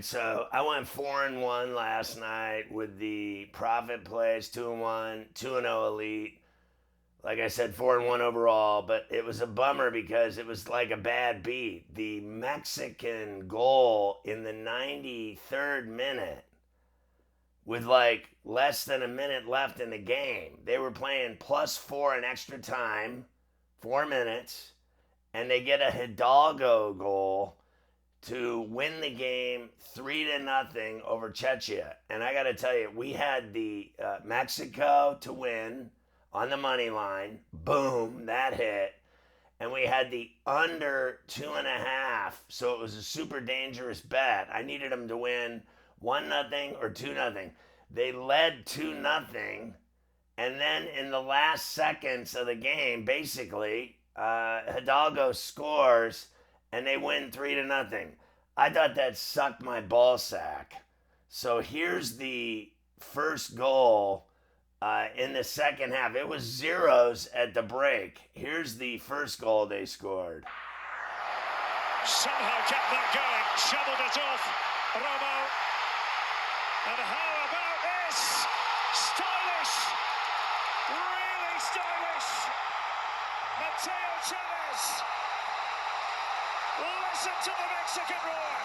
So I went 4-1 last night with the profit plays, 2-1, 2-0 elite. Like I said, 4-1 overall, but it was a bummer because it was like a bad beat. The Mexican goal in the 93rd minute with like less than a minute left in the game. They were playing +4 in extra time, 4 minutes, and they get a Hidalgo goal to win the game 3-0 over Czechia. And I got to tell you, we had the Mexico to win on the money line. Boom, that hit. And we had the under 2.5. So it was a super dangerous bet. I needed them to win 1-0 or 2-0. They led 2-0. And then in the last seconds of the game, basically, Hidalgo scores and they win 3-0. I thought that sucked my ball sack. So here's the first goal in the second half. It was zeros at the break. Here's the first goal they scored. Somehow kept that going, shoveled it off. Romo. And how about this? Stylish. Really stylish. Mateo Chavez. Listen to the Mexican roar.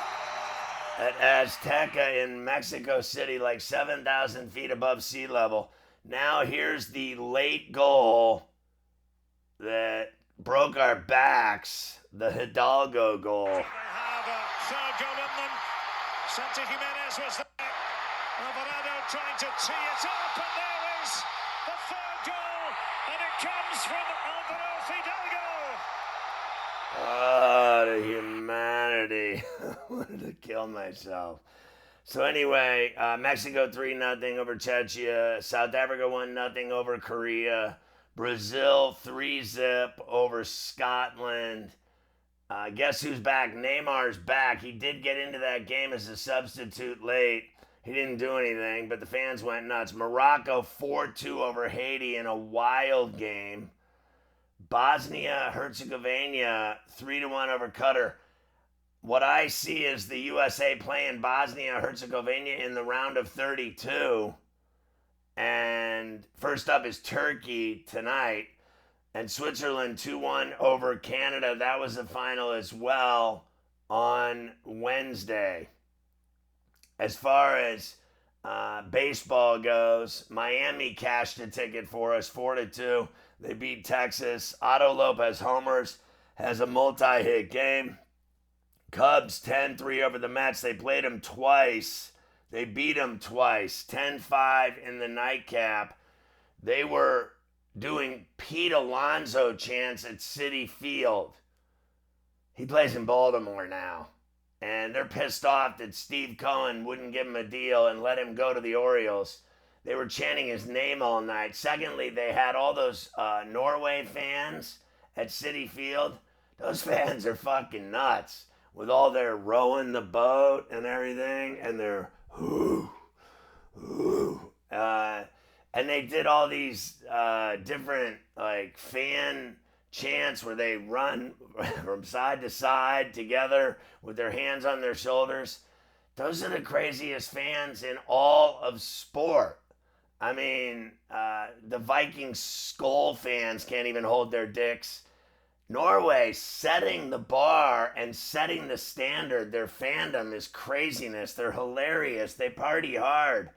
At Azteca in Mexico City, like 7,000 feet above sea level. Now here's the late goal that broke our backs, the Hidalgo goal. They have a third goal in them. Santi Jimenez was there. Alvarado trying to tee it up, and there is the third goal, and it comes from Alvaro Fidalgo. Oh, the humanity. I wanted to kill myself. So anyway, Mexico 3-0 over Czechia. South Africa 1-0 over Korea. Brazil 3-zip over Scotland. Guess who's back? Neymar's back. He did get into that game as a substitute late. He didn't do anything, but the fans went nuts. Morocco 4-2 over Haiti in a wild game. Bosnia Herzegovina 3-1 over Qatar. What I see is the USA playing Bosnia Herzegovina in the round of 32. And first up is Turkey tonight. And Switzerland 2-1 over Canada. That was the final as well on Wednesday. As far as baseball goes, Miami cashed a ticket for us 4-2. They beat Texas. Otto Lopez homers, has a multi-hit game. Cubs 10-3 over the Mets. They played them twice. They beat them twice. 10-5 in the nightcap. They were doing Pete Alonso chants at Citi Field. He plays in Baltimore now. And they're pissed off that Steve Cohen wouldn't give him a deal and let him go to the Orioles. They were chanting his name all night. Secondly, they had all those Norway fans at Citi Field. Those fans are fucking nuts. With all their rowing the boat and everything, and their and they did all these different like fan chants where they run from side to side together with their hands on their shoulders. Those are the craziest fans in all of sport. I mean, the Vikings Skull fans can't even hold their dicks. Norway setting the bar and setting the standard. Their fandom is craziness. They're hilarious. They party hard.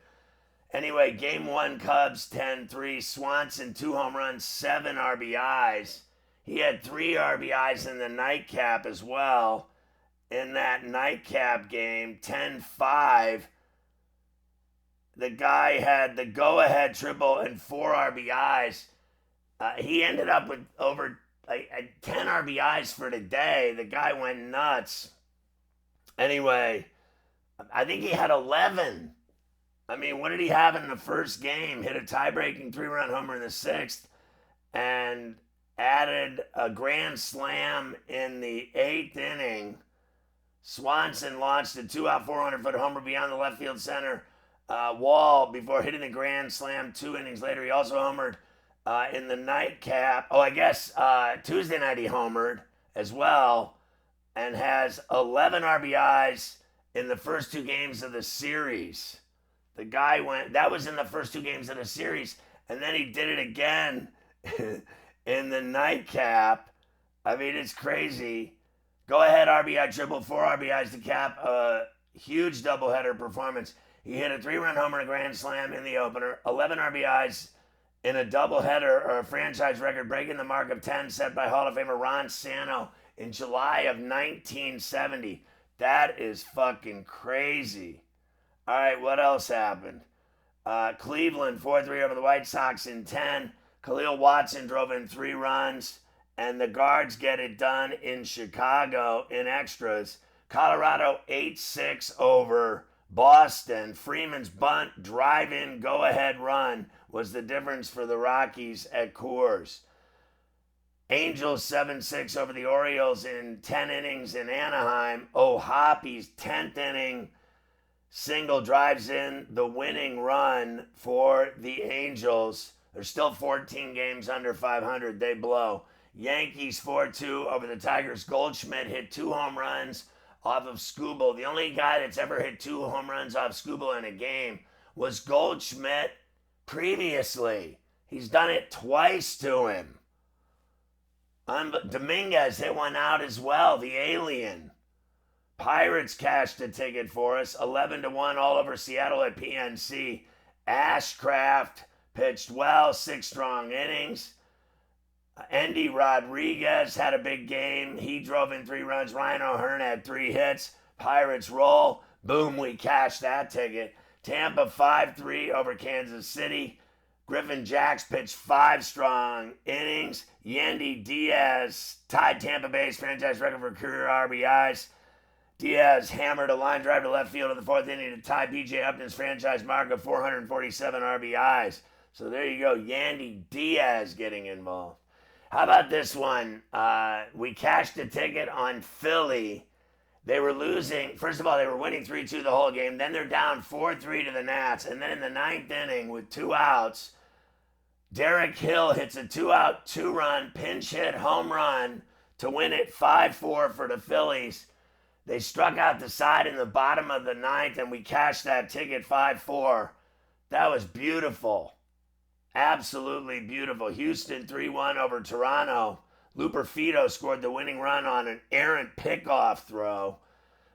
Anyway, game one, Cubs 10-3. Swanson, 2 home runs, 7 RBIs. He had 3 RBIs in the nightcap as well. In that nightcap game, 10-5. The guy had the go-ahead triple and 4 RBIs. He ended up with over 10 RBIs for the day. The guy went nuts. Anyway, I think he had 11. I mean, what did he have in the first game? Hit a tie-breaking 3-run homer in the 6th and added a grand slam in the 8th inning. Swanson launched a 2-out 400-foot homer beyond the left field center wall before hitting the grand slam 2 innings later. He also homered in the nightcap. Oh, I guess Tuesday night he homered as well and has 11 RBIs in the first two games of the series. The guy went, that was in the first two games of the series, and then he did it again in the nightcap. I mean, it's crazy. Go ahead, RBI triple, 4 RBIs to cap a huge doubleheader performance. He hit a 3-run homer and a grand slam in the opener, 11 RBIs in a doubleheader, or a franchise record, breaking the mark of 10 set by Hall of Famer Ron Santo in July of 1970. That is fucking crazy. All right, what else happened? Cleveland 4-3 over the White Sox in 10. Khalil Watson drove in 3 runs, and the Guards get it done in Chicago in extras. Colorado 8-6 over Boston. Freeman's bunt, drive-in, go-ahead run was the difference for the Rockies at Coors. Angels 7-6 over the Orioles in 10 innings in Anaheim. O'Hoppy's 10th inning single drives in the winning run for the Angels. They're still 14 games under 500. They blow. Yankees 4-2 over the Tigers. Goldschmidt hit 2 home runs off of Skubal. The only guy that's ever hit 2 home runs off Skubal in a game was Goldschmidt previously. He's done it twice to him. Dominguez hit one out as well, the alien. Pirates cashed a ticket for us, 11-1 all over Seattle at PNC. Ashcraft pitched well, 6 strong innings. Andy Rodriguez had a big game. He drove in 3 runs. Ryan O'Hearn had 3 hits. Pirates roll. Boom, we cashed that ticket. Tampa 5-3 over Kansas City. Griffin Jacks pitched 5 strong innings. Yandy Diaz tied Tampa Bay's franchise record for career RBIs. Diaz hammered a line drive to left field in the 4th inning to tie B.J. Upton's franchise mark of 447 RBIs. So there you go, Yandy Diaz getting involved. How about this one? We cashed a ticket on Philly. They were losing. First of all, they were winning 3-2 the whole game. Then they're down 4-3 to the Nats. And then in the 9th inning with 2 outs, Derek Hill hits a 2-out, 2-run pinch hit home run to win it 5-4 for the Phillies. They struck out the side in the bottom of the 9th, and we cashed that ticket 5-4. That was beautiful. Absolutely beautiful. Houston 3-1 over Toronto. Looper Fido scored the winning run on an errant pickoff throw.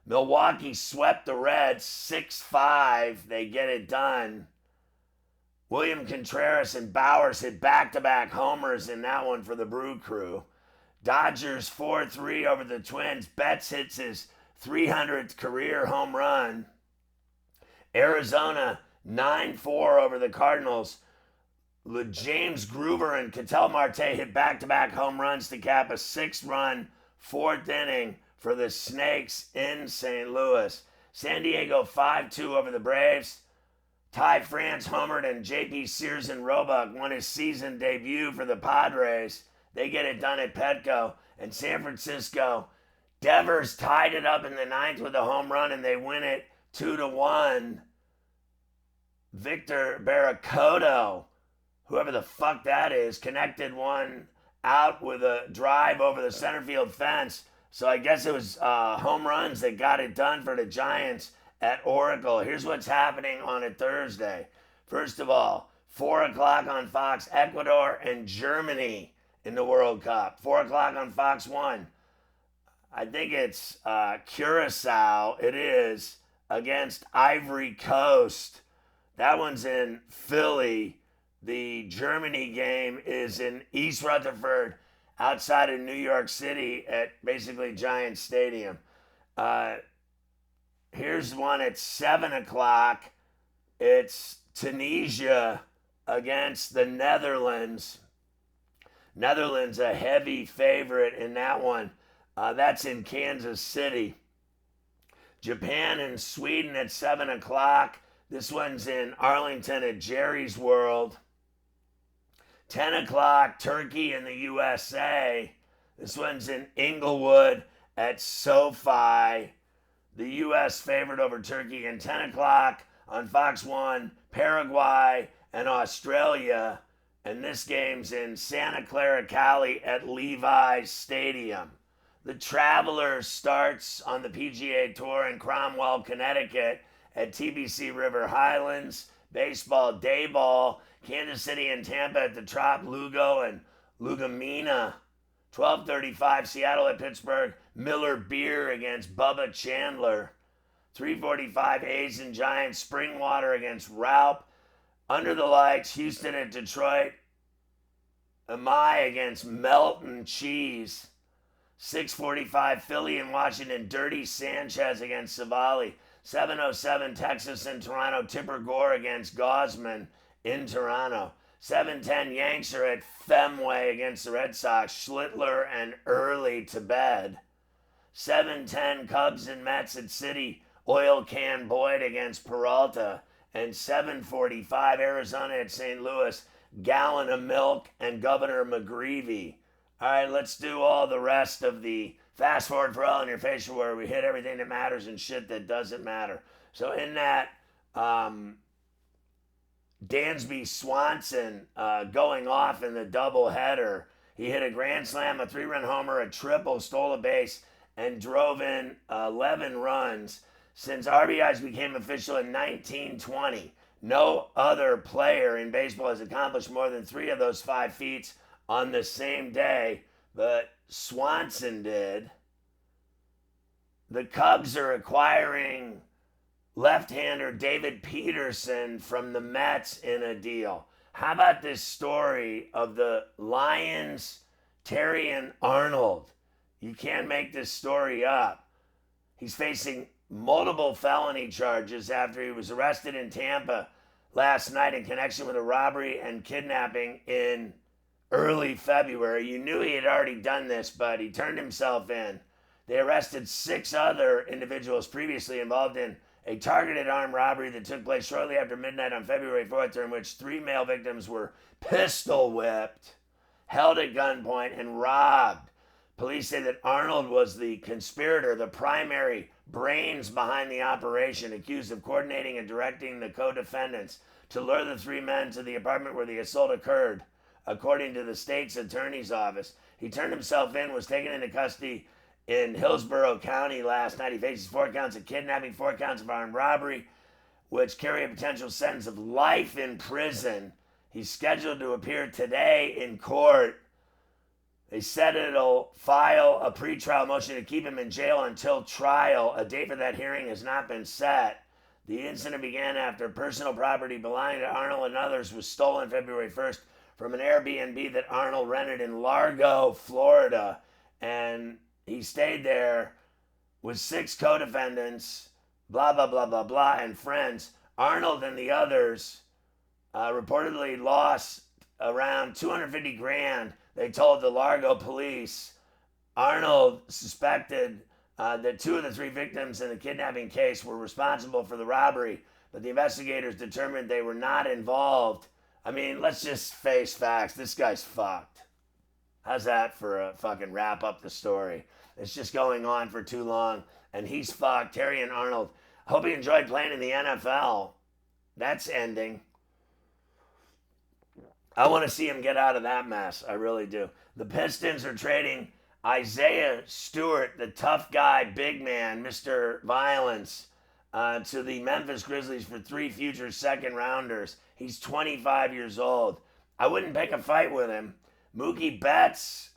Milwaukee swept the Reds 6-5. They get it done. William Contreras and Bowers hit back-to-back homers in that one for the Brew Crew. Dodgers 4-3 over the Twins. Betts hits his 300th career home run. Arizona 9-4 over the Cardinals. James Groover and Ketel Marte hit back-to-back home runs to cap a 6-run 4th inning for the Snakes in St. Louis. San Diego 5-2 over the Braves. Ty France homered, and J.P. Sears and Roebuck won his season debut for the Padres. They get it done at Petco. And San Francisco, Devers tied it up in the 9th with a home run, and they win it 2-1. Victor Barracoto, whoever the fuck that is, connected one out with a drive over the center field fence. So I guess it was home runs that got it done for the Giants at Oracle. Here's what's happening on a Thursday. First of all, 4 o'clock on Fox, Ecuador and Germany in the World Cup. 4 o'clock on Fox 1. I think it's Curacao. It is against Ivory Coast. That one's in Philly. The Germany game is in East Rutherford, outside of New York City at basically Giant Stadium. Here's one at 7 o'clock. It's Tunisia against the Netherlands. Netherlands a heavy favorite in that one. That's in Kansas City. Japan and Sweden at 7 o'clock. This one's in Arlington at Jerry's World. 10 o'clock, Turkey and the USA. This one's in Inglewood at SoFi. The U.S. favored over Turkey. And 10 o'clock on Fox 1, Paraguay and Australia. And this game's in Santa Clara, Cali at Levi's Stadium. The Traveler starts on the PGA Tour in Cromwell, Connecticut at TBC River Highlands. Baseball, day ball, Kansas City and Tampa at the Trop, Lugo and Lugomina. 12:35, Seattle at Pittsburgh. Miller Beer against Bubba Chandler. 3:45, A's and Giants. Springwater against Raup. Under the lights, Houston at Detroit. Amai against Melton Cheese. 6:45, Philly and Washington. Dirty Sanchez against Savali. 7:07, Texas and Toronto. Tipper Gore against Gosman in Toronto. 7:10, Yanks are at Fenway against the Red Sox. Schlittler and Early to bed. 7:10, Cubs and Mets at City. Oil Can Boyd against Peralta. And 7:45, Arizona at St. Louis. Gallon of Milk and Governor McGreevy. All right, let's do all the rest of the Fast Forward Ferrall in your facial where we hit everything that matters and shit that doesn't matter. So in that, Dansby Swanson going off in the doubleheader. He hit a grand slam, a 3-run homer, a triple, stole a base, and drove in 11 runs. Since RBIs became official in 1920, no other player in baseball has accomplished more than 3 of those 5 feats on the same day, but Swanson did. The Cubs are acquiring left-hander David Peterson from the Mets in a deal. How about this story of the Lions, Terry and Arnold? You can't make this story up. He's facing multiple felony charges after he was arrested in Tampa last night in connection with a robbery and kidnapping in early February. You knew he had already done this, but he turned himself in. They arrested 6 other individuals previously involved in a targeted armed robbery that took place shortly after midnight on February 4th, during which 3 male victims were pistol whipped, held at gunpoint, and robbed. Police say that Arnold was the conspirator, the primary brains behind the operation, accused of coordinating and directing the co-defendants to lure the 3 men to the apartment where the assault occurred. According to the state's attorney's office, he turned himself in, was taken into custody in Hillsborough County last night. He faces 4 counts of kidnapping, 4 counts of armed robbery, which carry a potential sentence of life in prison. He's scheduled to appear today in court. They said it'll file a pretrial motion to keep him in jail until trial. A date for that hearing has not been set. The incident began after personal property belonging to Arnold and others was stolen February 1st from an Airbnb that Arnold rented in Largo, Florida. And he stayed there with 6 co-defendants, blah, blah, blah, blah, blah, and friends. Arnold and the others reportedly lost around $250,000. They told the Largo police. Arnold suspected that 2 of the 3 victims in the kidnapping case were responsible for the robbery, but the investigators determined they were not involved. I mean, let's just face facts. This guy's fucked. How's that for a fucking wrap up the story? It's just going on for too long, and he's fucked. Terry and Arnold. I hope he enjoyed playing in the NFL. That's ending. I want to see him get out of that mess. I really do. The Pistons are trading Isaiah Stewart, the tough guy, big man, Mr. Violence, to the Memphis Grizzlies for 3 future second-rounders. He's 25 years old. I wouldn't pick a fight with him. Mookie Betts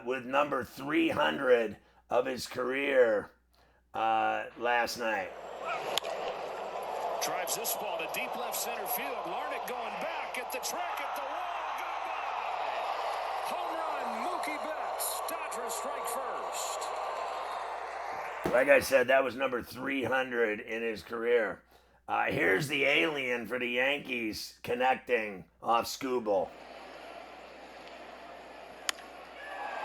with number 300 of his career last night. Drives this ball to deep left center field. Larnach going back at the track at the wall. Goodbye. Home run, Mookie Betts. Dodgers strike first. Like I said, that was number 300 in his career. Here's the alien for the Yankees connecting off Scooble.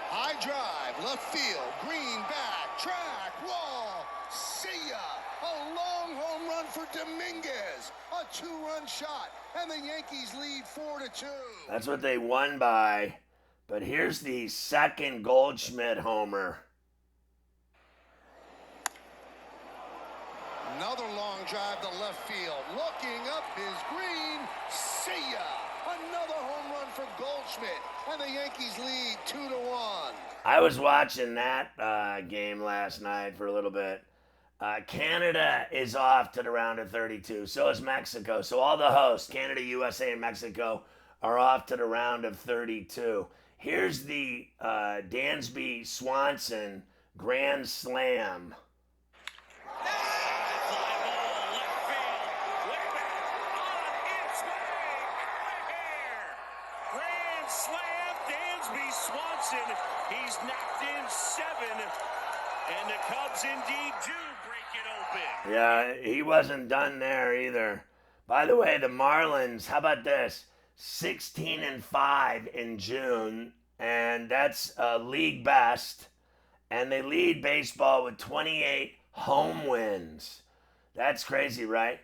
High drive, left field, green back, track, wall. See ya! A long home run for Dominguez. A 2-run shot, and the Yankees lead 4-2. That's what they won by. But here's the second Goldschmidt homer. Another long drive to left field. Looking up is Green. See ya! Another home run for Goldschmidt. and the Yankees lead 2-1. I was watching that game last night for a little bit. Canada is off to the round of 32. So is Mexico. So all the hosts, Canada, USA, and Mexico, are off to the round of 32. Here's the Dansby Swanson Grand Slam. Grand Slam, Dansby Swanson. He's knocked in 7, and the Cubs indeed do break it open. Yeah, he wasn't done there either. By the way, the Marlins, how about this? 16-5 in June, and that's league best. And they lead baseball with 28 home wins. That's crazy, right?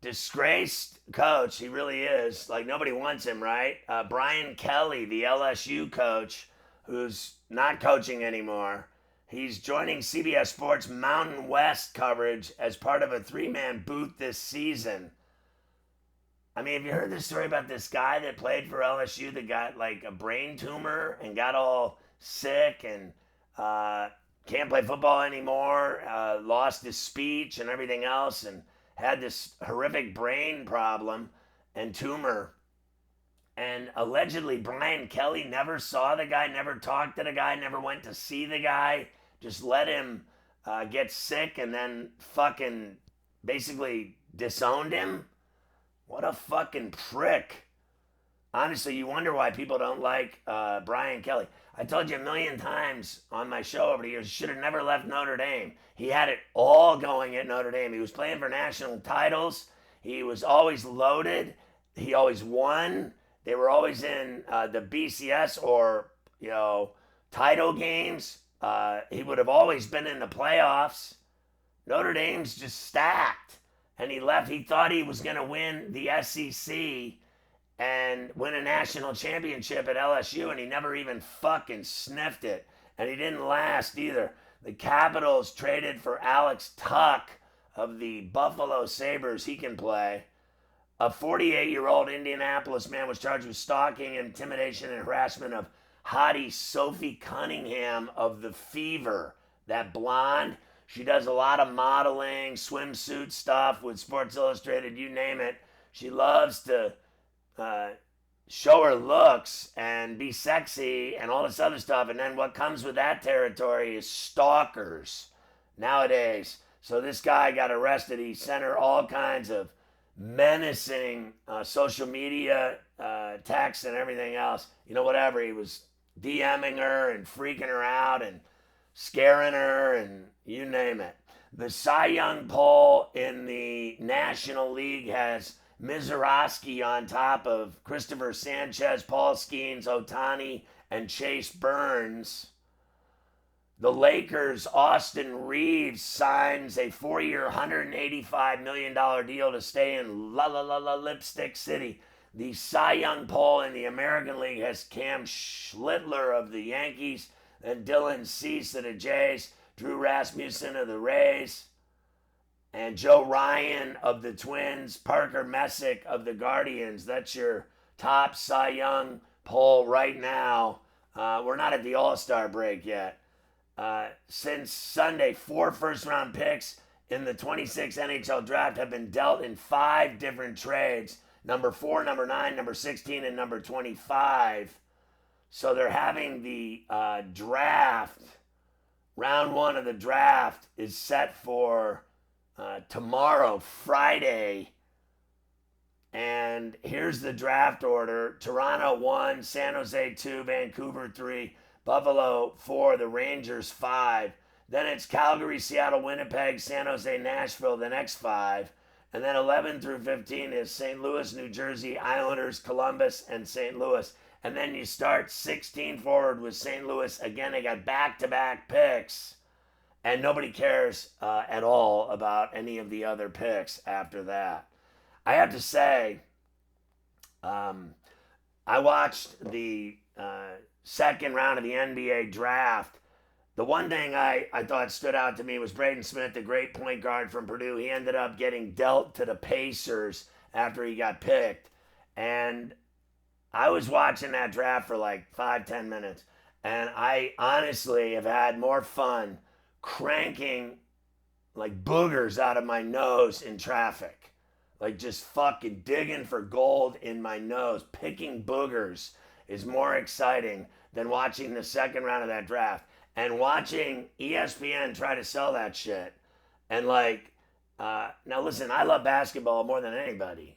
Disgraced coach, he really is. Like, nobody wants him, right? Brian Kelly, the LSU coach, who's not coaching anymore. He's joining CBS Sports Mountain West coverage as part of a 3-man booth this season. I mean, have you heard this story about this guy that played for LSU that got like a brain tumor and got all sick and can't play football anymore, lost his speech and everything else, and had this horrific brain problem and tumor. And allegedly Brian Kelly never saw the guy, never talked to the guy, never went to see the guy, just let him get sick and then fucking basically disowned him. What a fucking prick. Honestly, you wonder why people don't like Brian Kelly. I told you a million times on my show over the years, should have never left Notre Dame. He had it all going at Notre Dame. He was playing for national titles. He was always loaded. He always won. They were always in the BCS or, title games. He would have always been in the playoffs. Notre Dame's just stacked. And he left. He thought he was going to win the SEC and win a national championship at LSU, and he never even fucking sniffed it. And he didn't last either. The Capitals traded for Alex Tuck of the Buffalo Sabres. He can play. A 48-year-old Indianapolis man was charged with stalking, intimidation, and harassment of hottie Sophie Cunningham of The Fever. That blonde. She does a lot of modeling, swimsuit stuff with Sports Illustrated, you name it. She loves to show her looks and be sexy and all this other stuff. And then what comes with that territory is stalkers nowadays. So this guy got arrested. He sent her all kinds of menacing social media texts and everything else. Whatever. He was DMing her and freaking her out and scaring her and you name it. The Cy Young poll in the National League has Mizorowski on top of Christopher Sanchez, Paul Skeens, Ohtani, and Chase Burns. The Lakers' Austin Reeves signs a 4-year, $185 million deal to stay in Lipstick City. The Cy Young poll in the American League has Cam Schlittler of the Yankees, and Dylan Cease of the Jays, Drew Rasmussen of the Rays, and Joe Ryan of the Twins, Parker Messick of the Guardians. That's your top Cy Young poll right now. We're not at the All-Star break yet. Since Sunday, 4 first-round picks in the 26 NHL draft have been dealt in 5 different trades. Number 4, number 9, number 16, and number 25. So they're having the draft. Round 1 of the draft is set for tomorrow, Friday. And here's the draft order. Toronto 1, San Jose 2, Vancouver 3, Buffalo 4, the Rangers 5. Then it's Calgary, Seattle, Winnipeg, San Jose, Nashville, the next 5. And then 11 through 15 is St. Louis, New Jersey, Islanders, Columbus, and St. Louis. And then you start 16 forward with St. Louis. Again, they got back-to-back picks. And nobody cares at all about any of the other picks after that. I have to say, I watched the second round of the NBA draft. The one thing I thought stood out to me was Braden Smith, the great point guard from Purdue. He ended up getting dealt to the Pacers after he got picked. And I was watching that draft for like 5-10 minutes, and I honestly have had more fun cranking like boogers out of my nose in traffic. Like just fucking digging for gold in my nose. Picking boogers is more exciting than watching the second round of that draft. And watching ESPN try to sell that shit. And like, now listen, I love basketball more than anybody.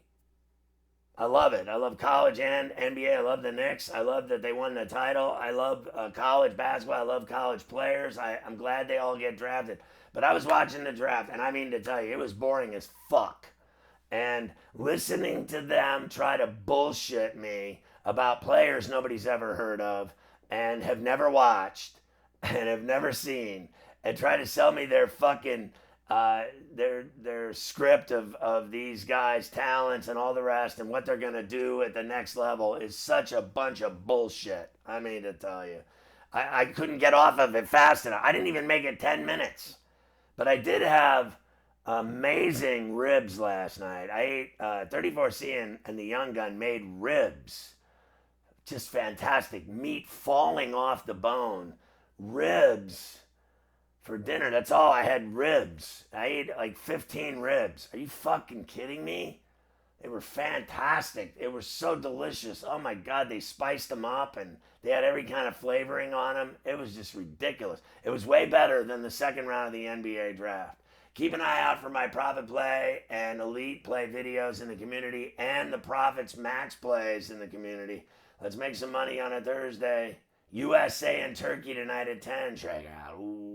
I love it. I love college and NBA. I love the Knicks. I love that they won the title. I love college basketball. I love college players. I'm glad they all get drafted. But I was watching the draft, and I mean to tell you, it was boring as fuck. And listening to them try to bullshit me about players nobody's ever heard of and have never watched and have never seen and try to sell me their fucking their script of these guys' talents and all the rest and what they're gonna do at the next level is such a bunch of bullshit. I mean to tell you, I couldn't get off of it fast enough. I didn't even make it 10 minutes, but I did have amazing ribs last night. I ate 34C and the Young Gun made ribs, just fantastic meat falling off the bone, ribs. For dinner, that's all I had, ribs. I ate like 15 ribs. Are you fucking kidding me? They were fantastic. They were so delicious. Oh my God, they spiced them up and they had every kind of flavoring on them. It was just ridiculous. It was way better than the second round of the NBA draft. Keep an eye out for my Profit Play and Elite Play videos in the community and the Profits Max plays in the community. Let's make some money on a Thursday. USA and Turkey tonight at 10. Check it out. Ooh.